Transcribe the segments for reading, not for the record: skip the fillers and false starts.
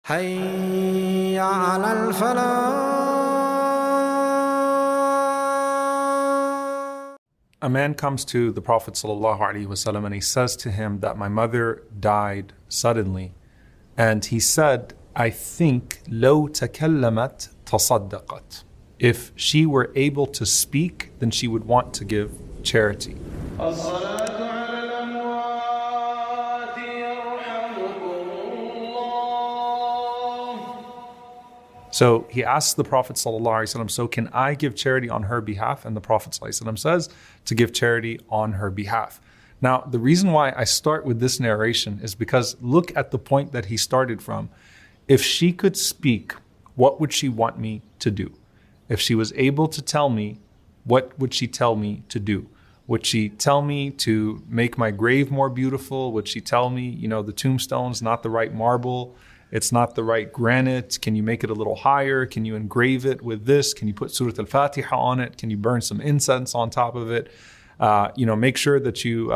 حي على الفلاح. A man comes to the Prophet ﷺ and he says to him that my mother died suddenly. And he said, I think لو تكلمت تصدقت. If she were able to speak, then she would want to give charity. So he asks the Prophet ﷺ, so can I give charity on her behalf? And the Prophet ﷺ says to give charity on her behalf. Now, the reason why I start with this narration is because look at the point that he started from. If she could speak, what would she want me to do? If she was able to tell me, what would she tell me to do? Would she tell me to make my grave more beautiful? Would she tell me, the tombstone's not the right marble? It's not the right granite. Can you make it a little higher? Can you engrave it with this? Can you put Surah Al-Fatiha on it? Can you burn some incense on top of it? Make sure that you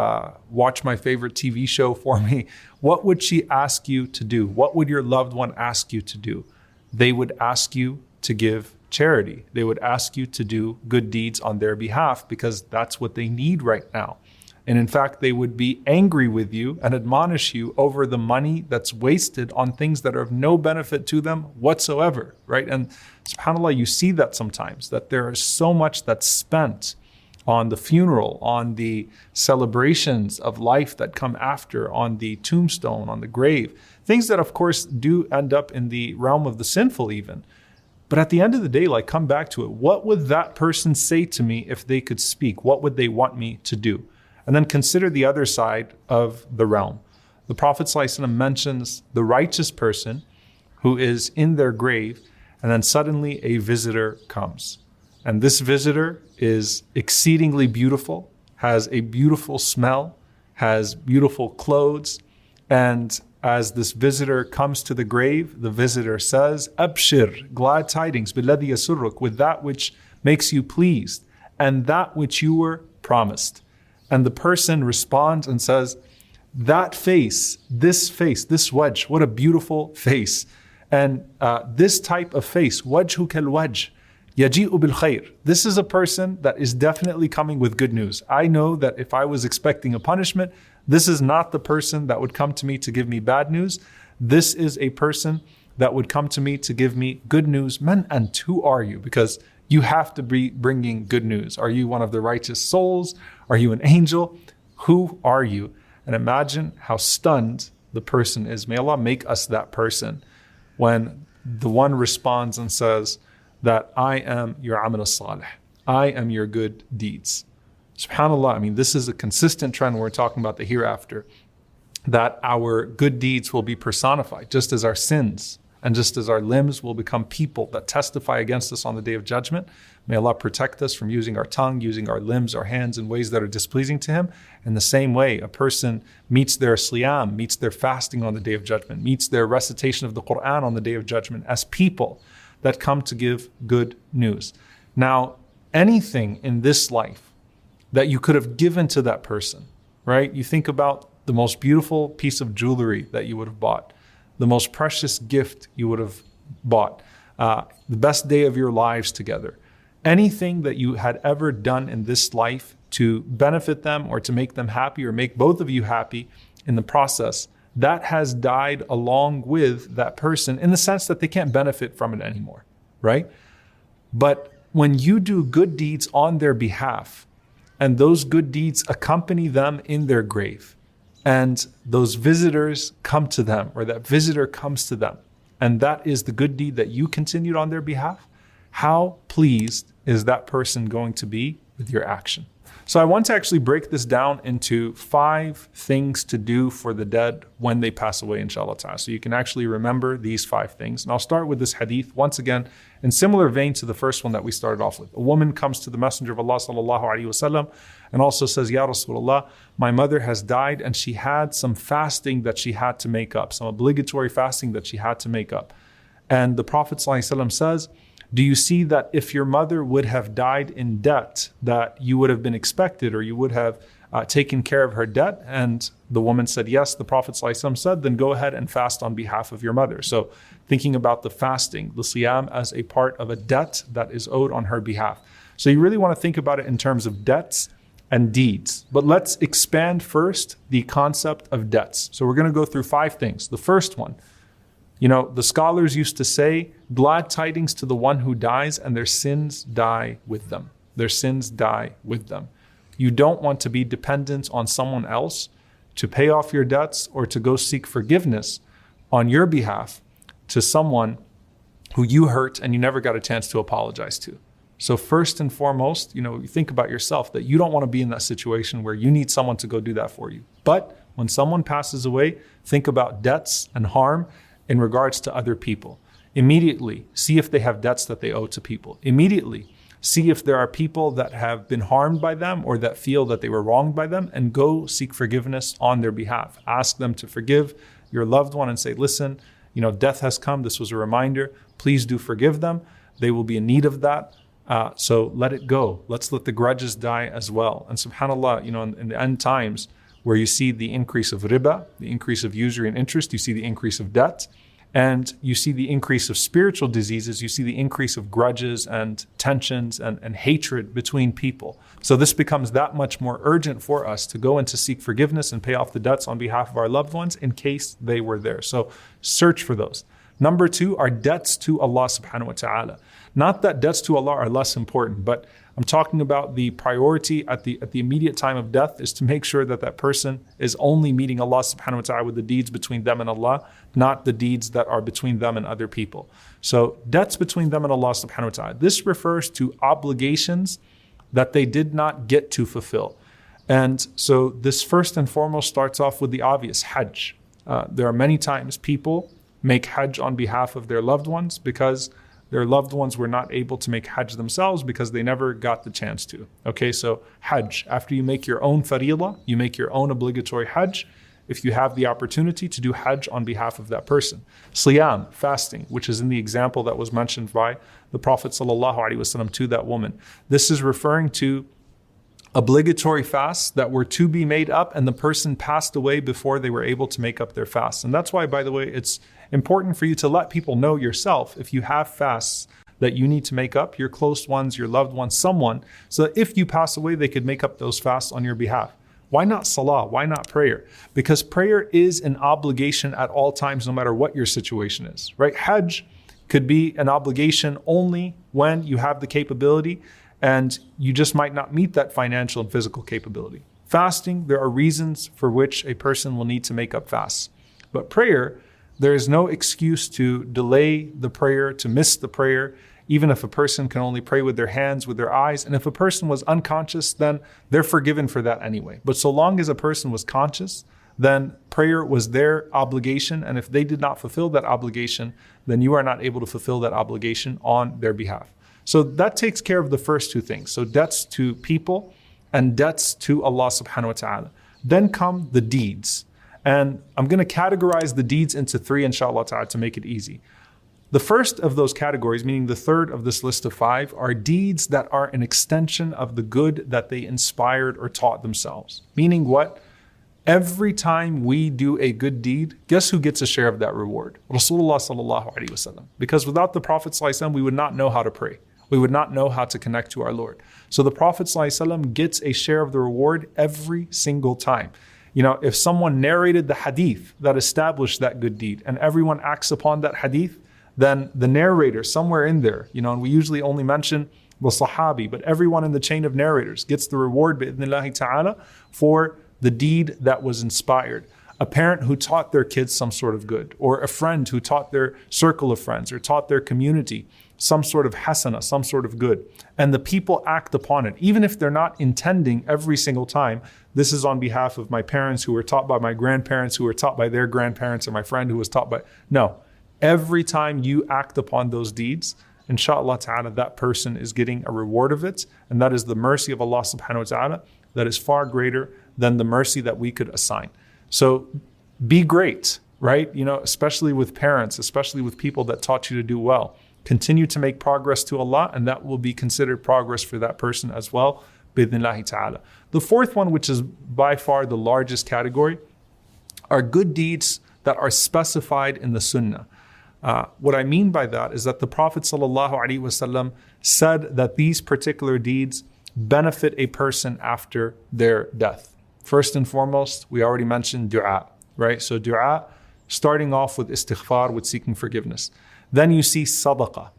watch my favorite TV show for me. What would she ask you to do? What would your loved one ask you to do? They would ask you to give charity. They would ask you to do good deeds on their behalf because that's what they need right now. And in fact, they would be angry with you and admonish you over the money that's wasted on things that are of no benefit to them whatsoever, right? And subhanAllah, you see that sometimes, that there is so much that's spent on the funeral, on the celebrations of life that come after, on the tombstone, on the grave, things that of course do end up in the realm of the sinful even. But at the end of the day, come back to it. What would that person say to me if they could speak? What would they want me to do? And then consider the other side of the realm. The Prophet ﷺ mentions the righteous person who is in their grave, and then suddenly a visitor comes. And this visitor is exceedingly beautiful, has a beautiful smell, has beautiful clothes. And as this visitor comes to the grave, the visitor says, Abshir, glad tidings, billadhi yasurruk, with that which makes you pleased, and that which you were promised. And the person responds and says, that face, this wajh, what a beautiful face. And this type of face, wajhu kal wajh, yaji'u bil khair. This is a person that is definitely coming with good news. I know that if I was expecting a punishment, this is not the person that would come to me to give me bad news. This is a person that would come to me to give me good news. Man, and who are you? Because you have to be bringing good news. Are you one of the righteous souls? Are you an angel? Who are you? And imagine how stunned the person is. May Allah make us that person when the one responds and says that I am your amal salih. I am your good deeds. SubhanAllah, this is a consistent trend when we're talking about the hereafter, that our good deeds will be personified, just as our sins and just as our limbs will become people that testify against us on the Day of Judgment. May Allah protect us from using our tongue, using our limbs, our hands in ways that are displeasing to Him. In the same way, a person meets their siyam, meets their fasting on the Day of Judgment, meets their recitation of the Quran on the Day of Judgment as people that come to give good news. Now, anything in this life that you could have given to that person, right? You think about the most beautiful piece of jewelry that you would have bought, the most precious gift you would have bought, the best day of your lives together. Anything that you had ever done in this life to benefit them or to make them happy or make both of you happy in the process, that has died along with that person in the sense that they can't benefit from it anymore, right? But when you do good deeds on their behalf, and those good deeds accompany them in their grave, and those visitors come to them, or that visitor comes to them, and that is the good deed that you continued on their behalf, how pleased is that person going to be with your action? So I want to actually break this down into 5 things to do for the dead when they pass away, inshallah ta'ala. So you can actually remember these 5 things. And I'll start with this hadith, once again, in similar vein to the first one that we started off with. A woman comes to the Messenger of Allah sallallahu alaihi wasallam and also says, Ya Rasulullah, my mother has died and she had some fasting that she had to make up, some obligatory fasting that she had to make up. And the Prophet sallallahu alaihi wasallam says, do you see that if your mother would have died in debt, that you would have been expected, or you would have taken care of her debt? And the woman said, yes. The Prophet ﷺ said, then go ahead and fast on behalf of your mother. So thinking about the fasting, the siyam, as a part of a debt that is owed on her behalf. So you really want to think about it in terms of debts and deeds. But let's expand first the concept of debts. So we're going to go through 5 things. The first one, the scholars used to say, glad tidings to the one who dies and their sins die with them. Their sins die with them. You don't want to be dependent on someone else to pay off your debts or to go seek forgiveness on your behalf to someone who you hurt and you never got a chance to apologize to. So first and foremost, you think about yourself, that you don't want to be in that situation where you need someone to go do that for you. But when someone passes away, think about debts and harm in regards to other people. Immediately, see if they have debts that they owe to people. Immediately, see if there are people that have been harmed by them or that feel that they were wronged by them, and go seek forgiveness on their behalf. Ask them to forgive your loved one and say, listen, death has come. This was a reminder. Please do forgive them. They will be in need of that. So let it go. Let's let the grudges die as well. And subhanAllah, in the end times, where you see the increase of riba, the increase of usury and interest, you see the increase of debt, and you see the increase of spiritual diseases, you see the increase of grudges and tensions and hatred between people. So this becomes that much more urgent for us to go and to seek forgiveness and pay off the debts on behalf of our loved ones in case they were there. So search for those. Number 2 are debts to Allah subhanahu wa ta'ala. Not that debts to Allah are less important, but I'm talking about the priority at the immediate time of death is to make sure that that person is only meeting Allah subhanahu wa ta'ala with the deeds between them and Allah, not the deeds that are between them and other people. So debts between them and Allah subhanahu wa ta'ala. This refers to obligations that they did not get to fulfill. And so this first and foremost starts off with the obvious, Hajj. There are many times people make Hajj on behalf of their loved ones because their loved ones were not able to make Hajj themselves because they never got the chance to. Okay, so Hajj, after you make your own faridah, you make your own obligatory Hajj, if you have the opportunity to do Hajj on behalf of that person. Siyam, fasting, which is in the example that was mentioned by the Prophet ﷺ to that woman. This is referring to obligatory fasts that were to be made up and the person passed away before they were able to make up their fasts. And that's why, by the way, it's important for you to let people know yourself if you have fasts that you need to make up, your close ones, your loved ones, someone, so that if you pass away, they could make up those fasts on your behalf. Why not salah? Why not prayer? Because prayer is an obligation at all times, no matter what your situation is, right? Hajj could be an obligation only when you have the capability and you just might not meet that financial and physical capability. Fasting, there are reasons for which a person will need to make up fasts. But prayer, there is no excuse to delay the prayer, to miss the prayer, even if a person can only pray with their hands, with their eyes. And if a person was unconscious, then they're forgiven for that anyway. But so long as a person was conscious, then prayer was their obligation. And if they did not fulfill that obligation, then you are not able to fulfill that obligation on their behalf. So that takes care of the first 2 things. So debts to people and debts to Allah subhanahu wa ta'ala. Then come the deeds. And I'm going to categorize the deeds into 3, inshallah ta'ala, to make it easy. The first of those categories, meaning the third of this list of 5, are deeds that are an extension of the good that they inspired or taught themselves. Meaning what? Every time we do a good deed, guess who gets a share of that reward? Rasulullah sallallahu alaihi wasallam. Because without the Prophet sallallahu alaihi wasallam, we would not know how to pray. We would not know how to connect to our Lord. So the Prophet ﷺ gets a share of the reward every single time. If someone narrated the hadith that established that good deed and everyone acts upon that hadith, then the narrator somewhere in there, and we usually only mention the Sahabi, but everyone in the chain of narrators gets the reward bi'idhnillahi ta'ala for the deed that was inspired. A parent who taught their kids some sort of good, or a friend who taught their circle of friends or taught their community some sort of hasana, some sort of good, and the people act upon it, even if they're not intending every single time, this is on behalf of my parents who were taught by my grandparents, who were taught by their grandparents, or my friend who was taught by, no. Every time you act upon those deeds, inshallah ta'ala, that person is getting a reward of it, and that is the mercy of Allah subhanahu wa ta'ala that is far greater than the mercy that we could assign. So be great, right? Especially with parents, especially with people that taught you to do well. Continue to make progress to Allah, and that will be considered progress for that person as well, بإذن ta'ala. The fourth one, which is by far the largest category, are good deeds that are specified in the Sunnah. What I mean by that is that the Prophet ﷺ said that these particular deeds benefit a person after their death. First and foremost, we already mentioned dua, right? So dua, starting off with istighfar, with seeking forgiveness. Then you see sadaqah.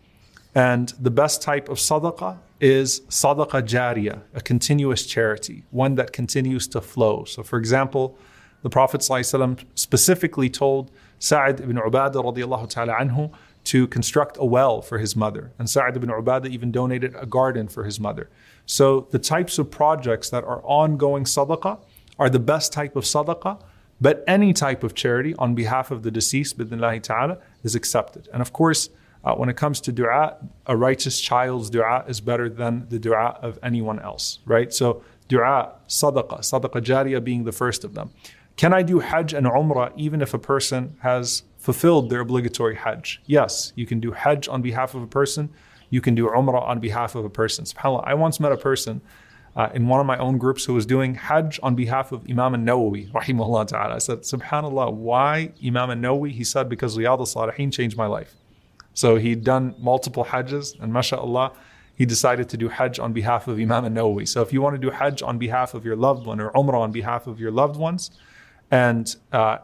And the best type of sadaqah is sadaqah jariyah, a continuous charity, one that continues to flow. So for example, the Prophet ﷺ specifically told Sa'd ibn Ubadah radiallahu ta'ala anhu to construct a well for his mother. And Sa'd ibn Ubadah even donated a garden for his mother. So the types of projects that are ongoing sadaqah are the best type of sadaqah, but any type of charity on behalf of the deceased, bidnillahi ta'ala, is accepted. And of course, when it comes to dua, a righteous child's dua is better than the dua of anyone else, right? So dua, sadaqah jariyah being the first of them. Can I do hajj and umrah even if a person has fulfilled their obligatory hajj? Yes, you can do hajj on behalf of a person. You can do umrah on behalf of a person. SubhanAllah, I once met a person in one of my own groups who was doing hajj on behalf of Imam al-Nawawi, rahimahullah ta'ala. I said, SubhanAllah, why Imam al-Nawawi? He said, because Riyadh al-Salihin changed my life. So he'd done multiple hajjs, and mashallah, he decided to do hajj on behalf of Imam al-Nawawi. So if you want to do hajj on behalf of your loved one or umrah on behalf of your loved ones, and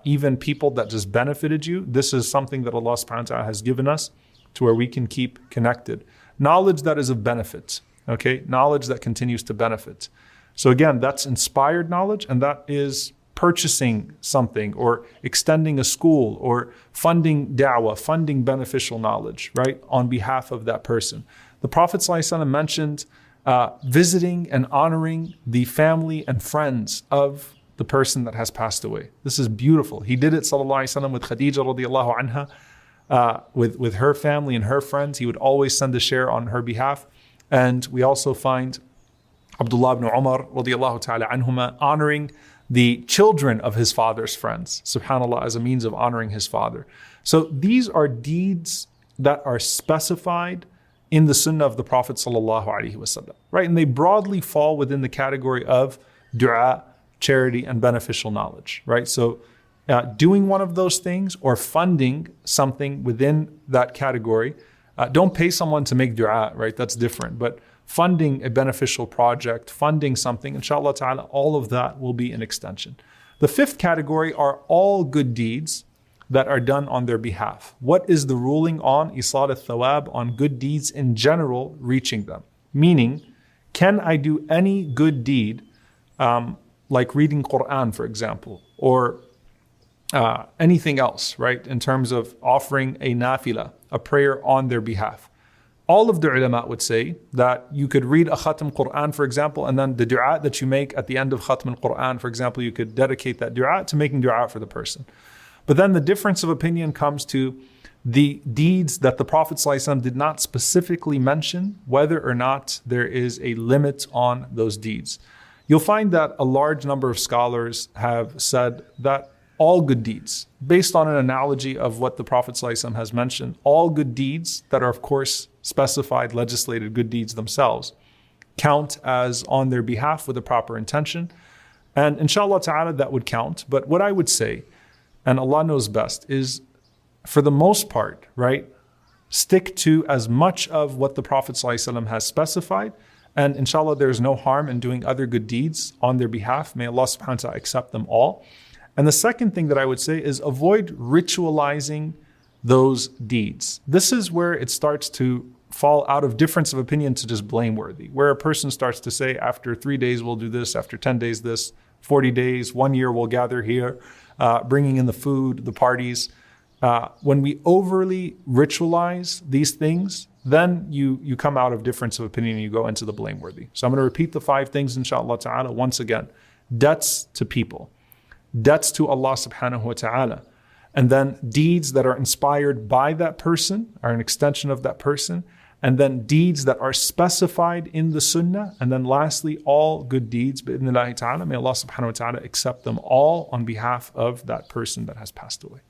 even people that just benefited you, this is something that Allah subhanahu wa ta'ala has given us to where we can keep connected. Knowledge that is of benefit, okay? Knowledge that continues to benefit. So again, that's inspired knowledge, and that is purchasing something or extending a school or funding da'wah, funding beneficial knowledge, right? On behalf of that person. The Prophet ﷺ mentioned visiting and honoring the family and friends of the person that has passed away. This is beautiful. He did it, sallallahu alaihi wasallam, with Khadija radiallahu anha, with her family and her friends. He would always send a share on her behalf. And we also find Abdullah ibn Umar radiallahu ta'ala anhuma honoring the children of his father's friends, subhanAllah, as a means of honoring his father. So these are deeds that are specified in the sunnah of the Prophet sallallahu alaihi wasallam, right? And they broadly fall within the category of dua, charity, and beneficial knowledge, right? So doing one of those things or funding something within that category, don't pay someone to make dua, right? That's different. But funding a beneficial project, funding something, inshallah ta'ala, all of that will be an extension. The fifth category are all good deeds that are done on their behalf. What is the ruling on isal al-thawab, on good deeds in general, reaching them? Meaning, can I do any good deed, like reading Quran, for example, or anything else, right? In terms of offering a nafila, a prayer on their behalf. All of the ulama would say that you could read a khatam Quran, for example, and then the dua that you make at the end of khatam Quran, for example, you could dedicate that dua to making dua for the person. But then the difference of opinion comes to the deeds that the Prophet ﷺ did not specifically mention, whether or not there is a limit on those deeds. You'll find that a large number of scholars have said that all good deeds, based on an analogy of what the Prophet ﷺ has mentioned, all good deeds that are, of course, specified, legislated good deeds themselves, count as on their behalf with a proper intention. And inshallah ta'ala, that would count. But what I would say, and Allah knows best, is for the most part, right, stick to as much of what the Prophet ﷺ has specified. And inshallah, there's no harm in doing other good deeds on their behalf. May Allah subhanahu wa ta'ala accept them all. And the second thing that I would say is avoid ritualizing those deeds. This is where it starts to fall out of difference of opinion to just blameworthy, where a person starts to say, after 3 days we'll do this, after 10 days this, 40 days, 1 year we'll gather here, bringing in the food, the parties. When we overly ritualize these things, then you come out of difference of opinion and you go into the blameworthy. So I'm going to repeat the 5 things, inshallah ta'ala, once again. Debts to people, debts to Allah subhanahu wa ta'ala, and then deeds that are inspired by that person, are an extension of that person, and then deeds that are specified in the sunnah, and then lastly, all good deeds, bi'idhnillahi ta'ala. May Allah subhanahu wa ta'ala accept them all on behalf of that person that has passed away.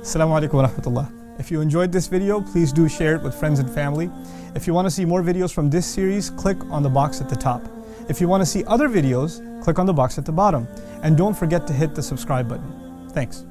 Assalamu alaikum wa rahmatullah. If you enjoyed this video, please do share it with friends and family. If you want to see more videos from this series, click on the box at the top. If you want to see other videos, click on the box at the bottom. And don't forget to hit the subscribe button. Thanks.